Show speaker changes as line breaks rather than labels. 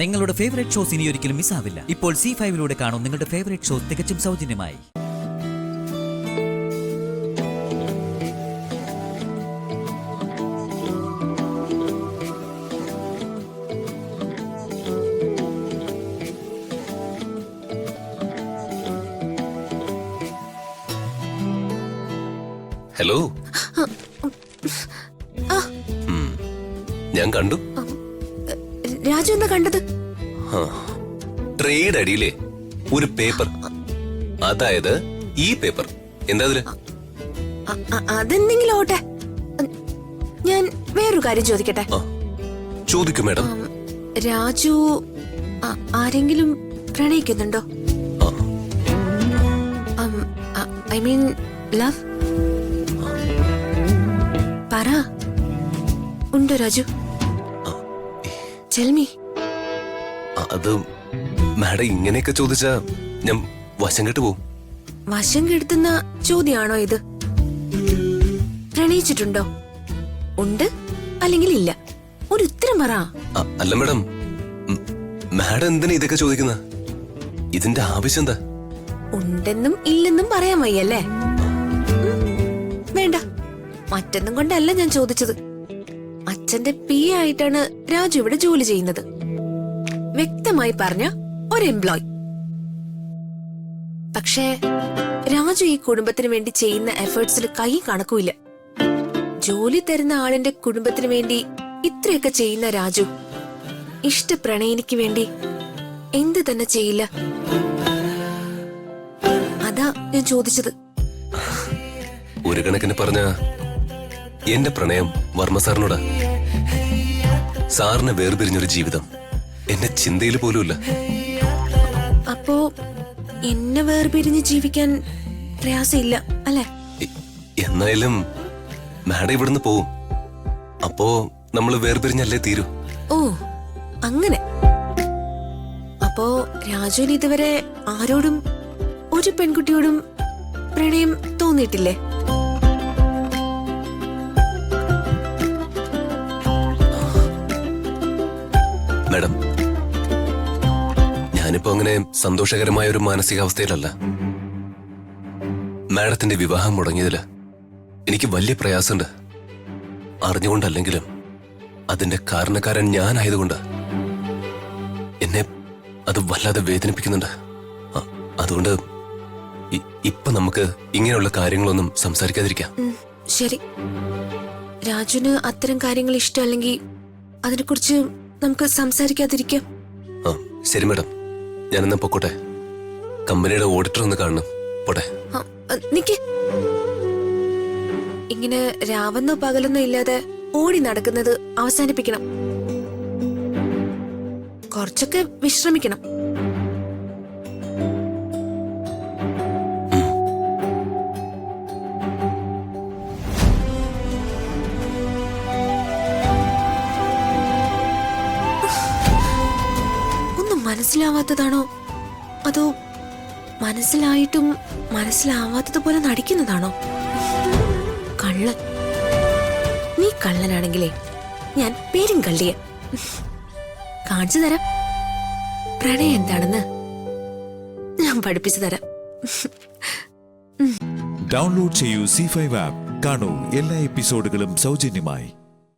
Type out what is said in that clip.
നിങ്ങളുടെ favourite shows ഇനി ഒരിക്കലും മിസ്സാവില്ല. ഇപ്പോൾ C5 കാണും നിങ്ങളുടെ ഫേവറേറ്റ് ഷോസ് തികച്ചും സൗജന്യമായി.
ഹലോ. ഞാൻ കണ്ടു.
രാജു എന്താ കണ്ടത്?
ട്രേഡ് അടിയിലെ ഒരു പേപ്പർ, അതായത് ഈ പേപ്പർ. എന്താ അതില്?
അതെന്തെങ്കിലും ഓട്ടെ, ഞാൻ വേറൊരു കാര്യം ചോദിക്കട്ടെ?
ചോദിക്കൂ മാഡം.
രാജു ആരെങ്കിലും പ്രണയിക്കുന്നുണ്ടോ? I mean love. പറ, ഉണ്ടോ രാജു? Tell me.
അത് മാഡം ഇങ്ങനെയൊക്കെ ചോദിച്ചാ ഞാൻ വശം കെട്ടു പോവും.
വശം കെടുത്തുന്ന ചോദ്യാണോ ഇത്? പ്രണയിച്ചിട്ടുണ്ടോ? ഉണ്ട് അല്ലെങ്കിൽ ഇല്ല? ഒരു ഉത്തരം പറ.
അല്ല മാഡം, മാഡം എന്തിനാ ഇതൊക്കെ ചോദിക്കുന്ന? ഇതിന്റെ ആവശ്യം എന്താ?
ഉണ്ടെന്നും ഇല്ലെന്നും പറയാൻ വയ്യല്ലേ? വേണ്ട, മറ്റൊന്നും കൊണ്ടല്ല ഞാൻ ചോദിച്ചത്. അച്ഛന്റെ PA ആയിട്ടാണ് രാജു ഇവിടെ ജോലി ചെയ്യുന്നത്. വ്യക്തമായി പറഞ്ഞ ഒരു എംപ്ലോയി. പക്ഷേ രാജു ഈ കുടുംബത്തിന് വേണ്ടി ചെയ്യുന്ന എഫേർട്സിൽ കൈ കണക്കുമില്ല. ജോലി തരുന്ന ആളിന്റെ കുടുംബത്തിന് വേണ്ടി ഇത്രയൊക്കെ ചെയ്യുന്ന രാജു ഇഷ്ടപ്രണയിനിക്ക് വേണ്ടി എന്ത് തന്നെ ചെയ്യില്ല? അതാ ഞാൻ ചോദിച്ചത്.
ഒരു കണക്കിന് പറഞ്ഞ എന്റെ പ്രണയം വർമ്മ സാറിനോടാ. സാറിന് വേർപിരിഞ്ഞൊരു ജീവിതം എന്റെ ചിന്തയിൽ പോലുമില്ല.
അപ്പോ എന്നെ വേർപിരിഞ്ഞ് ജീവിക്കാൻ പ്രയാസമില്ല അല്ലെ?
എന്നായാലും മാഡം ഇവിടുന്ന് പോവും. അപ്പോ നമ്മൾ വേർപിരിഞ്ഞല്ലേ തീരൂ.
ഓ അങ്ങനെ. അപ്പോ രാജുവിന് ഇതുവരെ ആരോടും ഒരു പെൺകുട്ടിയോടും പ്രണയം തോന്നിയിട്ടില്ലേ?
മാഡം, ഞാനിപ്പോ അങ്ങനെ സന്തോഷകരമായ ഒരു മാനസികാവസ്ഥയിലല്ല. മാഡത്തിന്റെ വിവാഹം മുടങ്ങിയതില് എനിക്ക് വലിയ പ്രയാസമുണ്ട്. അറിഞ്ഞുകൊണ്ടല്ലെങ്കിലും അതിന്റെ കാരണക്കാരൻ ഞാനായതുകൊണ്ട് എന്നെ അത് വല്ലാതെ വേദനിപ്പിക്കുന്നുണ്ട്. അതുകൊണ്ട് ഇപ്പൊ നമുക്ക് ഇങ്ങനെയുള്ള കാര്യങ്ങളൊന്നും സംസാരിക്കാതിരിക്കാം.
ശരി, രാജുന് അത്തരം കാര്യങ്ങൾ ഇഷ്ടമല്ലെങ്കിൽ അതിനെക്കുറിച്ച് നമുക്ക് സംസാരിക്കാതിരിക്കാം.
ശരി മാഡം, ഞാനെന്നാ പൊക്കോട്ടെ. കമ്പനിയുടെ ഓഡിറ്റർ ഒന്ന് കാണണം. പോട്ടെ.
നിക്ക്. ഇങ്ങനെ രാവെന്നോ പകലെന്നോ ഇല്ലാതെ ഓടി നടക്കുന്നത് അവസാനിപ്പിക്കണം. കുറച്ചൊക്കെ വിശ്രമിക്കണം. മനസ്സിലാവാത്തതാണോ അതോ മനസ്സിലായിട്ടും മനസ്സിലാവാത്തതുപോലെ നടിക്കുന്നതാണോ? കള്ളൻ. നീ കള്ളനാണെങ്കിലേ ഞാൻ പേരും കള്ളിയ കാണിച്ചു തരാം. പ്രണയം എന്താണെന്ന് ഞാൻ പഠിപ്പിച്ചു തരാം.
ഡൗൺലോഡ് ചെയ്യൂ C5 ആപ്പ്. കാണൂ എല്ലാ എപ്പിസോഡുകളും സൗജന്യമായി.